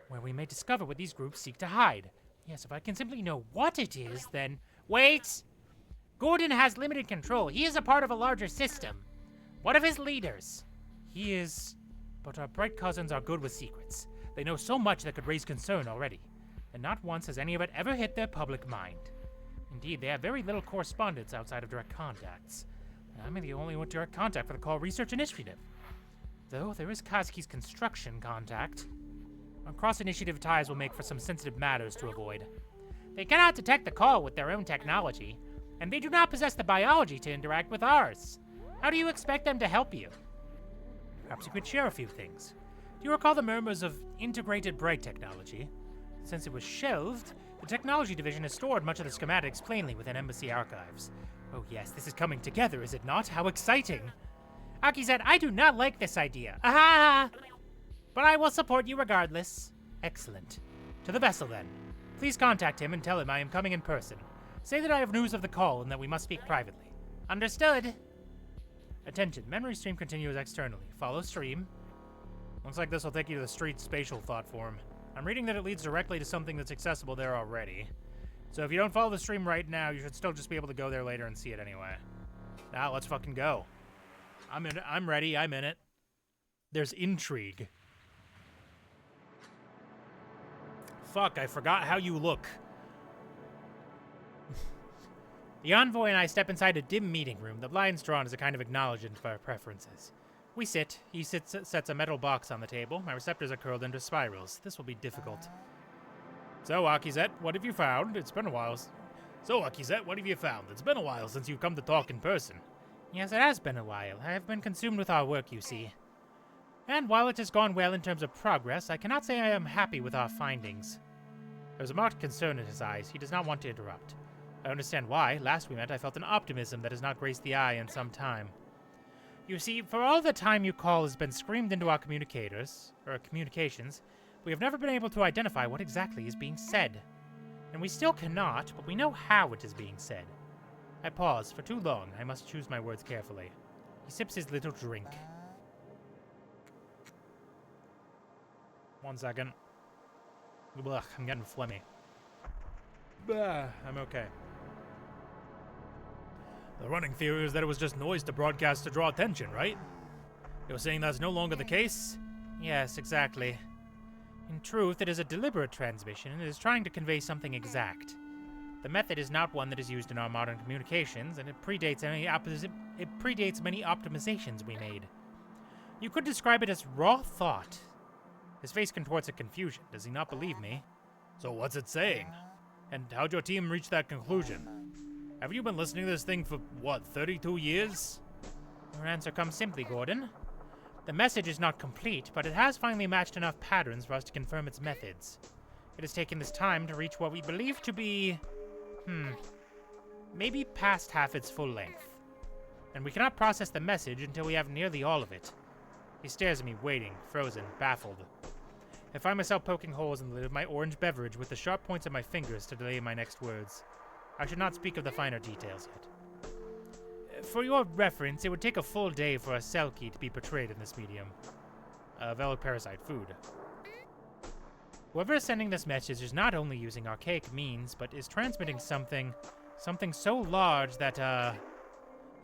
S1: where we may discover what these groups seek to hide. Yes, if I can simply know what it is, then... Wait! Gordon has limited control. He is a part of a larger system. What of his leaders? He is... But our bright cousins are good with secrets. They know so much that could raise concern already, and not once has any of it ever hit their public mind. Indeed, they have very little correspondence outside of direct contacts. I'm the only direct contact for the Call Research Initiative. Though there is Kazuki's construction contact. Our cross-initiative ties will make for some sensitive matters to avoid. They cannot detect the call with their own technology, and they do not possess the biology to interact with ours. How do you expect them to help you? Perhaps you could share a few things. Do you recall the murmurs of integrated bright technology? Since it was shelved, the technology division has stored much of the schematics plainly within embassy archives. Oh yes, this is coming together, is it not? How exciting! Akizet, I do not like this idea. Aha! But I will support you regardless. Excellent. To the vessel then. Please contact him and tell him I am coming in person. Say that I have news of the call and that we must speak privately. Understood. Attention, memory stream continues externally. Follow stream. Looks like this will take you to the street spatial thought form. I'm reading that it leads directly to something that's accessible there already. So if you don't follow the stream right now, you should still just be able to go there later and see it anyway. Now, let's fucking go. I'm in it. I'm ready. I'm in it. There's intrigue. Fuck, I forgot how you look. The envoy and I step inside a dim meeting room, the blinds drawn as a kind of acknowledgement of our preferences. We sit. He sets a metal box on the table. My receptors are curled into spirals. This will be difficult. So, Akizet, what have you found? It's been a while. So, Akizet, what have you found? It's been a while since you've come to talk in person. Yes, it has been a while. I have been consumed with our work, you see. And while it has gone well in terms of progress, I cannot say I am happy with our findings. There's a marked concern in his eyes. He does not want to interrupt. I understand why. Last we met, I felt an optimism that has not graced the eye in some time. You see, for all the time your call has been screamed into our communications, we have never been able to identify what exactly is being said. And we still cannot, but we know how it is being said. I pause. For too long, I must choose my words carefully. He sips his little drink. 1 second. Ugh, I'm getting phlegmy. I'm okay. The running theory is that it was just noise to broadcast to draw attention, right? You're saying that's no longer the case? Yes, exactly. In truth, it is a deliberate transmission, and it is trying to convey something exact. The method is not one that is used in our modern communications, and it predates many optimizations we made. You could describe it as raw thought. His face contorts in confusion. Does he not believe me? So what's it saying? And how'd your team reach that conclusion? Have you been listening to this thing for, 32 years? Your answer comes simply, Gordon. The message is not complete, but it has finally matched enough patterns for us to confirm its methods. It has taken this time to reach what we believe to be... maybe past half its full length. And we cannot process the message until we have nearly all of it. He stares at me, waiting, frozen, baffled. I find myself poking holes in the lid of my orange beverage with the sharp points of my fingers to delay my next words. I should not speak of the finer details yet. For your reference, it would take a full day for a cell key to be portrayed in this medium. Veloparasite food. Whoever is sending this message is not only using archaic means, but is transmitting something so large that,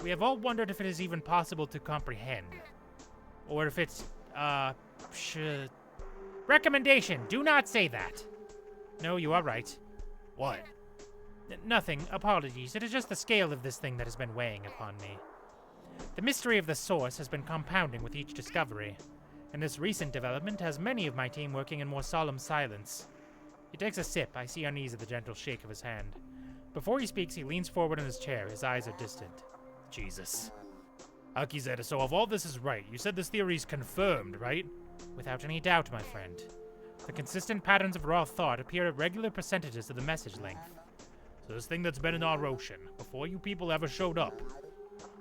S1: we have all wondered if it is even possible to comprehend. Or if it's, Recommendation, do not say that. No, you are right.
S2: What?
S1: Nothing, apologies. It is just the scale of this thing that has been weighing upon me. The mystery of the source has been compounding with each discovery, and this recent development has many of my team working in more solemn silence. He takes a sip. I see unease at the gentle shake of his hand. Before he speaks, he leans forward in his chair. His eyes are distant.
S2: Jesus. Akizet, so if all this is right, you said this theory is confirmed, right?
S1: Without any doubt, my friend. The consistent patterns of raw thought appear at regular percentages of the message length.
S2: So this thing that's been in our ocean, before you people ever showed up,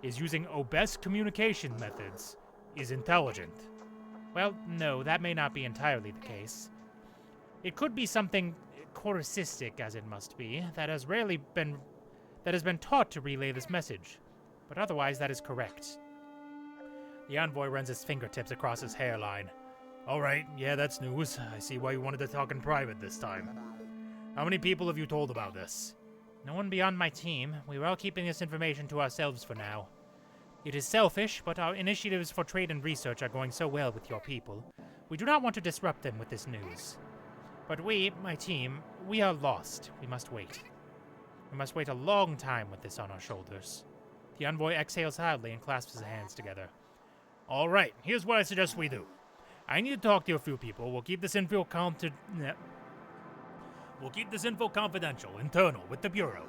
S2: is using obese communication methods, is intelligent.
S1: Well, no, that may not be entirely the case. It could be something corrucistic, as it must be, that has been taught to relay this message. But otherwise, that is correct. The envoy runs his fingertips across his hairline.
S2: Alright, yeah, that's news. I see why you wanted to talk in private this time. How many people have you told about this?
S1: No one beyond my team. We are all keeping this information to ourselves for now. It is selfish, but our initiatives for trade and research are going so well with your people. We do not want to disrupt them with this news. But we, my team, we are lost. We must wait. We must wait a long time with this on our shoulders. The envoy exhales loudly and clasps his hands together.
S2: Alright, here's what I suggest we do. I need to talk to a few people. We'll keep this info confidential, internal, with the Bureau.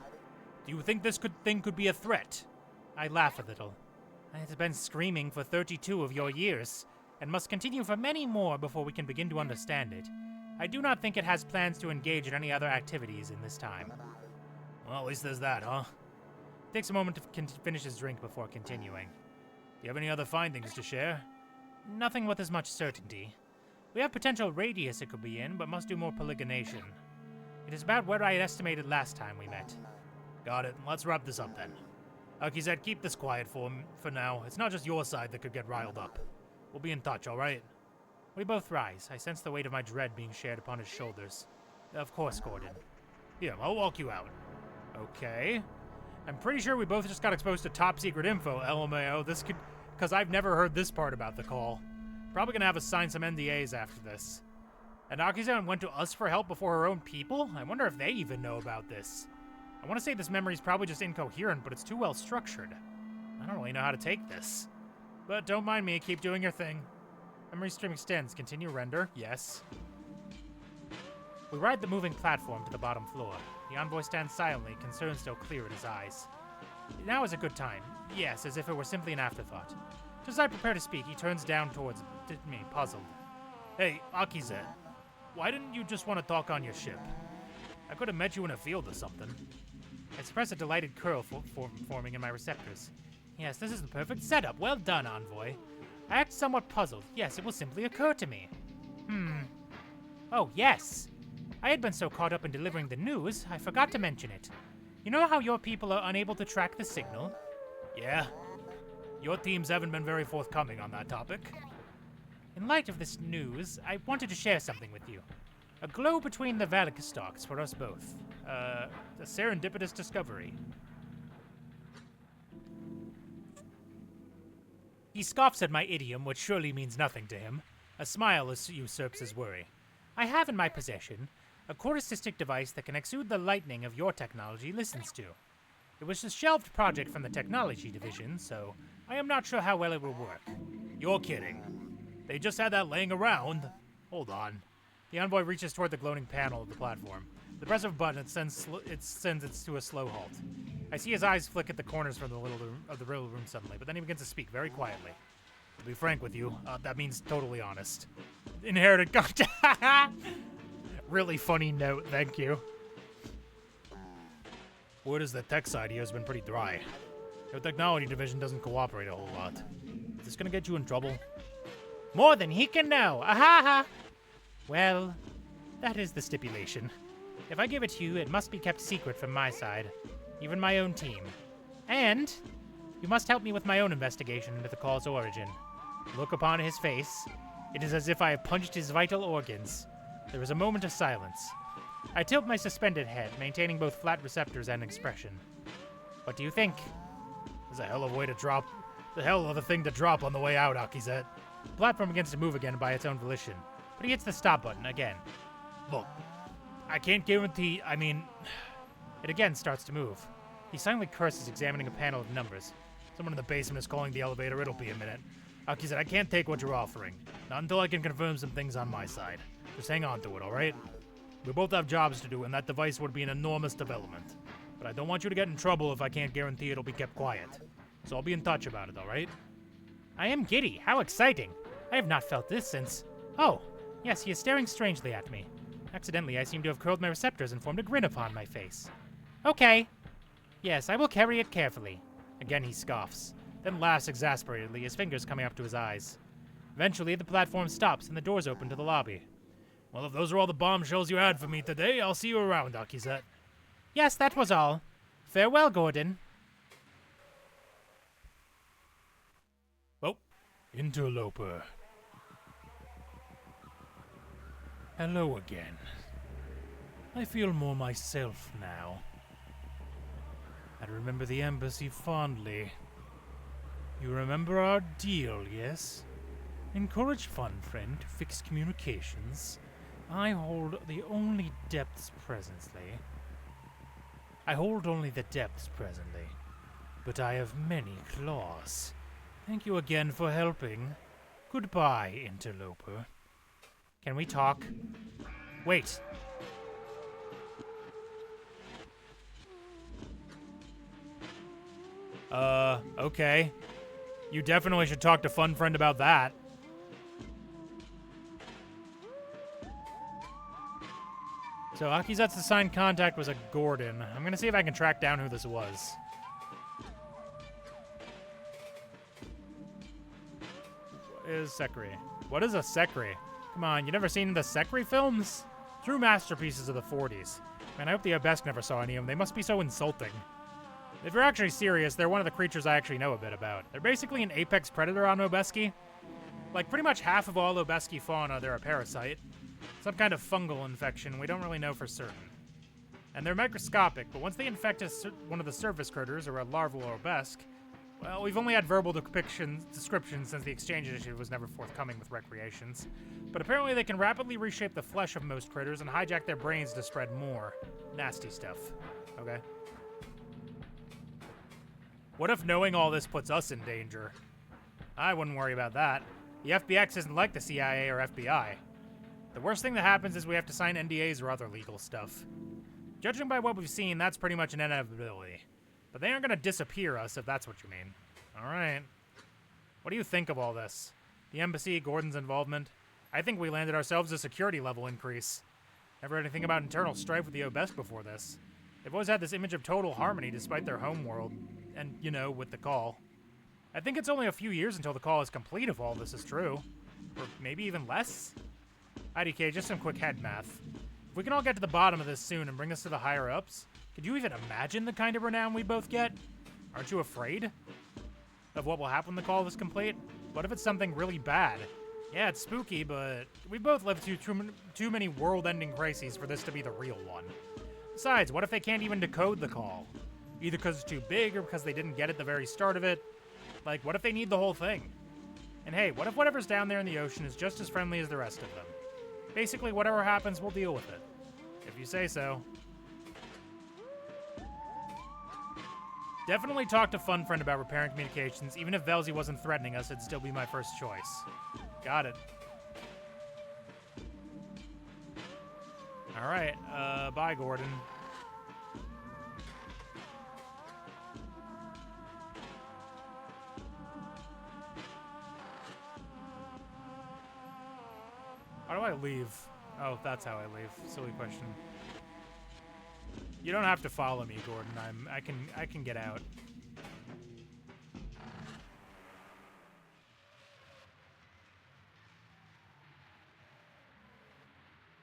S2: Do you think this thing could be a threat?
S1: I laugh a little. It has been screaming for 32 of your years, and must continue for many more before we can begin to understand it. I do not think it has plans to engage in any other activities in this time.
S2: Well, at least there's that, huh?
S1: Takes a moment to finish his drink before continuing.
S2: Do you have any other findings to share?
S1: Nothing with as much certainty. We have potential radius it could be in, but must do more polygonation. It is about where I had estimated last time we met.
S2: Got it. Let's wrap this up then. Akizet, keep this quiet for now. It's not just your side that could get riled up. We'll be in touch, alright?
S1: We both rise. I sense the weight of my dread being shared upon his shoulders. Of course, Gordon.
S2: Here, I'll walk you out.
S1: Okay. I'm pretty sure we both just got exposed to top secret info, LMAO. This could... because I've never heard this part about the call. Probably gonna have us sign some NDAs after this. And Akizet went to us for help before her own people? I wonder if they even know about this. I want to say this memory is probably just incoherent, but it's too well structured. I don't really know how to take this. But don't mind me, keep doing your thing. Memory stream extends. Continue render. Yes. We ride the moving platform to the bottom floor. The envoy stands silently, concern still clear in his eyes. Now is a good time. Yes, as if it were simply an afterthought. Just as I prepare to speak, he turns down towards me, puzzled.
S2: Hey, Akizet. Why didn't you just want to talk on your ship? I could have met you in a field or something.
S1: I suppress a delighted curl forming in my receptors.
S2: Yes, this is the perfect setup. Well done, Envoy. I act somewhat puzzled. Yes, it will simply occur to me. Oh, yes. I had been so caught up in delivering the news, I forgot to mention it. You know how your people are unable to track the signal?
S1: Yeah. Your teams haven't been very forthcoming on that topic.
S2: In light of this news, I wanted to share something with you. A glow between the Vaticastoks for us both.
S1: A serendipitous discovery.
S2: He scoffs at my idiom, which surely means nothing to him. A smile usurps his worry. I have in my possession a corticystic device that can exude the lightning of your technology listens to. It was a shelved project from the technology division, so I am not sure how well it will work.
S1: You're kidding. They just had that laying around. Hold on.
S2: The Envoy reaches toward the gloating panel of the platform. The press of a button, it sends it to a slow halt. I see his eyes flick at the corners from the little room suddenly, but then he begins to speak very quietly.
S1: To be frank with you, that means totally honest.
S2: Inherited content. Really funny note, thank you.
S1: Word is that tech side here has been pretty dry. Your technology division doesn't cooperate a whole lot. Is this gonna get you in trouble?
S2: More than he can know. Ahaha. Well, that is the stipulation. If I give it to you, it must be kept secret from my side, even my own team. And you must help me with my own investigation into the call's origin. Look upon his face. It is as if I have punched his vital organs. There is a moment of silence. I tilt my suspended head, maintaining both flat receptors and expression. What do you think?
S1: There's a hell of a way to drop. The hell of a thing to drop on the way out, Akizet.
S2: The platform begins to move again by its own volition, but he hits the stop button again.
S1: Look, I can't guarantee,
S2: It again starts to move. He silently curses, examining a panel of numbers.
S1: Someone in the basement is calling the elevator. It'll be a minute. Akizet, I can't take what you're offering. Not until I can confirm some things on my side. Just hang on to it, alright? We both have jobs to do, and that device would be an enormous development. But I don't want you to get in trouble if I can't guarantee it'll be kept quiet. So I'll be in touch about it, alright?
S2: I am giddy. How exciting. I have not felt this since... Oh, yes, he is staring strangely at me. Accidentally, I seem to have curled my receptors and formed a grin upon my face. Okay. Yes, I will carry it carefully. Again he scoffs, then laughs exasperatedly, his fingers coming up to his eyes. Eventually, the platform stops and the doors open to the lobby.
S1: Well, if those are all the bombshells you had for me today, I'll see you around, Akizet.
S2: Yes, that was all. Farewell, Gordon.
S1: Oh, interloper.
S2: Hello again. I feel more myself now. I remember the embassy fondly. You remember our deal, yes? Encourage fun, friend, to fix communications. I hold only the depths presently. But I have many claws. Thank you again for helping. Goodbye, interloper. Can we talk? Wait.
S1: Okay. You definitely should talk to Fun Friend about that.
S2: So Akizet's assigned contact was a Gordon. I'm gonna see if I can track down who this was.
S1: What is Sekri? What is a Sekri? Come on, you never seen the Sekri films? True masterpieces of the 40s. Man, I hope the Obesk never saw any of them. They must be so insulting. If you're actually serious, they're one of the creatures I actually know a bit about. They're basically an apex predator on Obeski. Like, pretty much half of all Obeski fauna, they're a parasite. Some kind of fungal infection, we don't really know for certain. And they're microscopic, but once they infect one of the surface critters, or a larval Obesk, well, we've only had verbal descriptions since the exchange initiative was never forthcoming with recreations. But apparently they can rapidly reshape the flesh of most critters and hijack their brains to spread more nasty stuff. Okay. What if knowing all this puts us in danger? I wouldn't worry about that. The FBX isn't like the CIA or FBI. The worst thing that happens is we have to sign NDAs or other legal stuff. Judging by what we've seen, that's pretty much an inevitability. But they aren't gonna disappear us, if that's what you mean. Alright. What do you think of all this? The embassy, Gordon's involvement? I think we landed ourselves a security level increase. Never heard anything about internal strife with the Obesk before this. They've always had this image of total harmony despite their home world. And, you know, with the call. I think it's only a few years until the call is complete if all this is true. Or maybe even less? IDK, just some quick head math. If we can all get to the bottom of this soon and bring this to the higher-ups, could you even imagine the kind of renown we both get? Aren't you afraid of what will happen when the call is complete? What if it's something really bad? Yeah, it's spooky, but we both lived through too many world-ending crises for this to be the real one. Besides, what if they can't even decode the call? Either because it's too big or because they didn't get it at the very start of it. Like, what if they need the whole thing? And hey, what if whatever's down there in the ocean is just as friendly as the rest of them? Basically, whatever happens, we'll deal with it. If you say so. Definitely talk to Fun Friend about repairing communications. Even if Velzy wasn't threatening us, it'd still be my first choice. Got it. Alright, bye, Gordon. How do I leave? Oh, that's how I leave. Silly question. You don't have to follow me, Gordon. I can get out.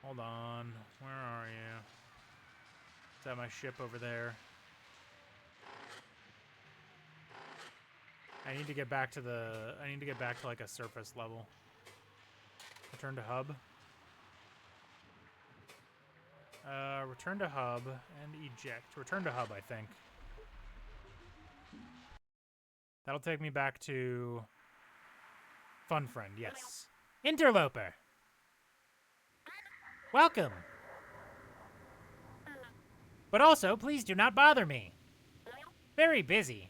S1: Hold on. Where are you? Is that my ship over there? I need to get back to like a surface level. Return to hub. Return to hub and eject. Return to hub, I think. That'll take me back to Fun Friend, yes.
S2: Interloper. Welcome. But also, please do not bother me. Very busy.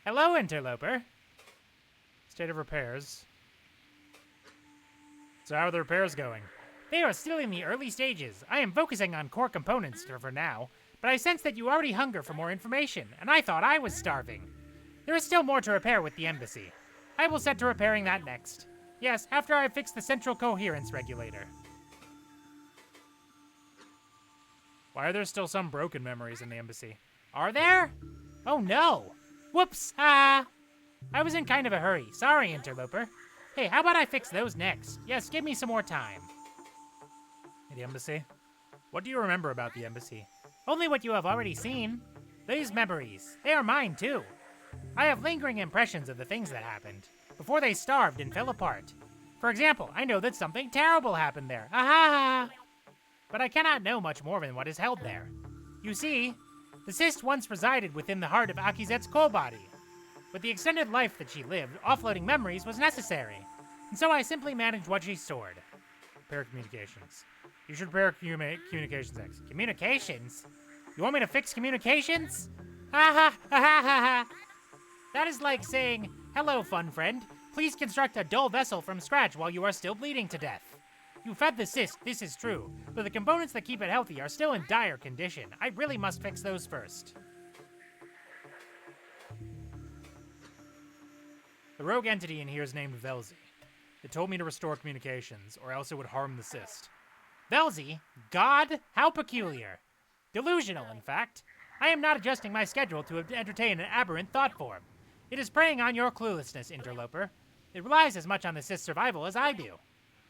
S2: Hello, Interloper.
S1: State of repairs. So how are the repairs going?
S2: They are still in the early stages. I am focusing on core components for now, but I sense that you already hunger for more information, and I thought I was starving. There is still more to repair with the embassy. I will set to repairing that next. Yes, after I fix the central coherence regulator.
S1: Why are there still some broken memories in the embassy?
S2: Are there? Oh no! Whoops! I was in kind of a hurry. Sorry, Interloper. Hey, how about I fix those next? Yes, give me some more time.
S1: The embassy? What do you remember about the embassy?
S2: Only what you have already seen. These memories, they are mine too. I have lingering impressions of the things that happened, before they starved and fell apart. For example, I know that something terrible happened there. Aha! But I cannot know much more than what is held there. You see, the cyst once resided within the heart of Akizet's coal body. With the extended life that she lived, offloading memories was necessary, and so I simply managed what she stored.
S1: Repair communications. You should repair communications next.
S2: Communications? You want me to fix communications? Ha ha ha ha ha! That is like saying, hello, Fun Friend. Please construct a dull vessel from scratch while you are still bleeding to death. You fed the cyst, this is true, but the components that keep it healthy are still in dire condition. I really must fix those first.
S1: The rogue entity in here is named Velzy. It told me to restore communications, or else it would harm the cyst.
S2: Velzy? God? How peculiar. Delusional, in fact. I am not adjusting my schedule to entertain an aberrant thought form. It is preying on your cluelessness, Interloper. It relies as much on the cyst's survival as I do.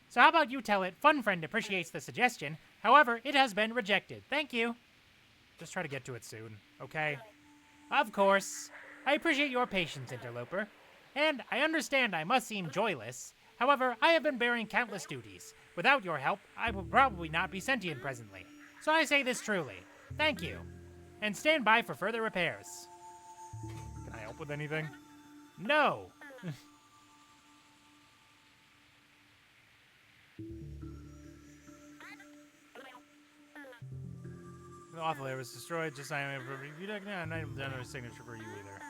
S2: So how about you tell it Fun Friend appreciates the suggestion, however, it has been rejected. Thank you.
S1: Just try to get to it soon, okay?
S2: Of course. I appreciate your patience, Interloper. And I understand I must seem joyless. However, I have been bearing countless duties. Without your help, I will probably not be sentient presently. So I say this truly. Thank you. And stand by for further repairs.
S1: Can I help with anything?
S2: No.
S1: The author layer was destroyed, just I am you don't have a signature for you either.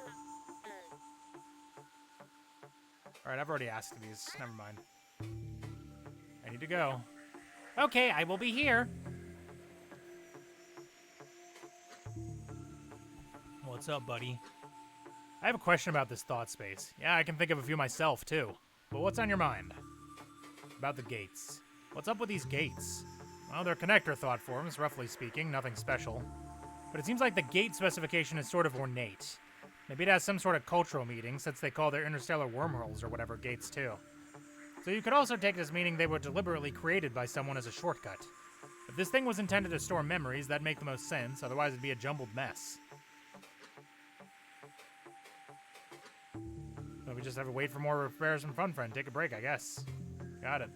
S1: Alright, I've already asked these. Never mind. I need to go.
S2: Okay, I will be here.
S1: What's up, buddy? I have a question about this thought space. Yeah, I can think of a few myself, too. But what's on your mind? About the gates. What's up with these gates? Well, they're connector thought forms, roughly speaking, nothing special. But it seems like the gate specification is sort of ornate. Maybe it has some sort of cultural meaning, since they call their interstellar wormholes or whatever gates too. So you could also take this meaning they were deliberately created by someone as a shortcut. If this thing was intended to store memories, that'd make the most sense, otherwise it'd be a jumbled mess. So we just have to wait for more repairs from Fun Friend. Take a break, I guess. Got it.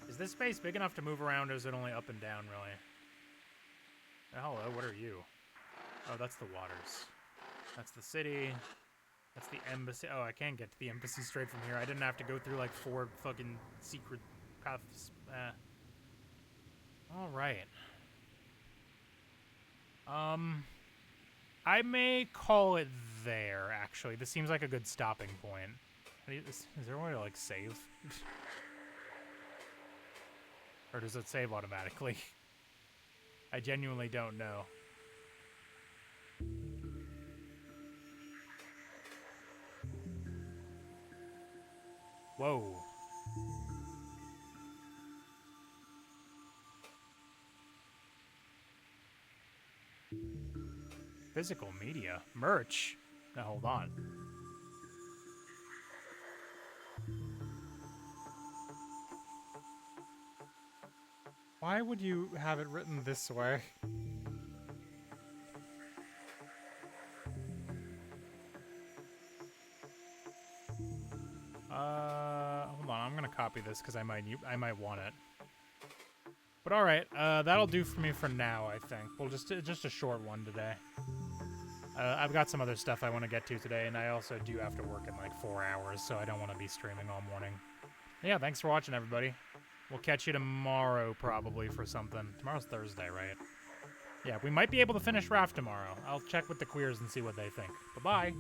S1: Is this space big enough to move around, or is it only up and down, really? Hello, what are you? Oh, that's the waters. That's the city. That's the embassy. Oh, I can get to the embassy straight from here. I didn't have to go through, like, 4 fucking secret paths. Alright. I may call it there, actually. This seems like a good stopping point. Is there a way to, like, save? Or does it save automatically? I genuinely don't know. Whoa. Physical media. Merch. Now hold on. Why would you have it written this way? Hold on, I'm gonna copy this because I might want it. But all right, that'll do for me for now, I think. Well, just a short one today. I've got some other stuff I want to get to today, and I also do have to work in like 4 hours, so I don't want to be streaming all morning. Yeah, thanks for watching, everybody. We'll catch you tomorrow, probably, for something. Tomorrow's Thursday, right? Yeah, we might be able to finish Raft tomorrow. I'll check with the queers and see what they think. Bye-bye.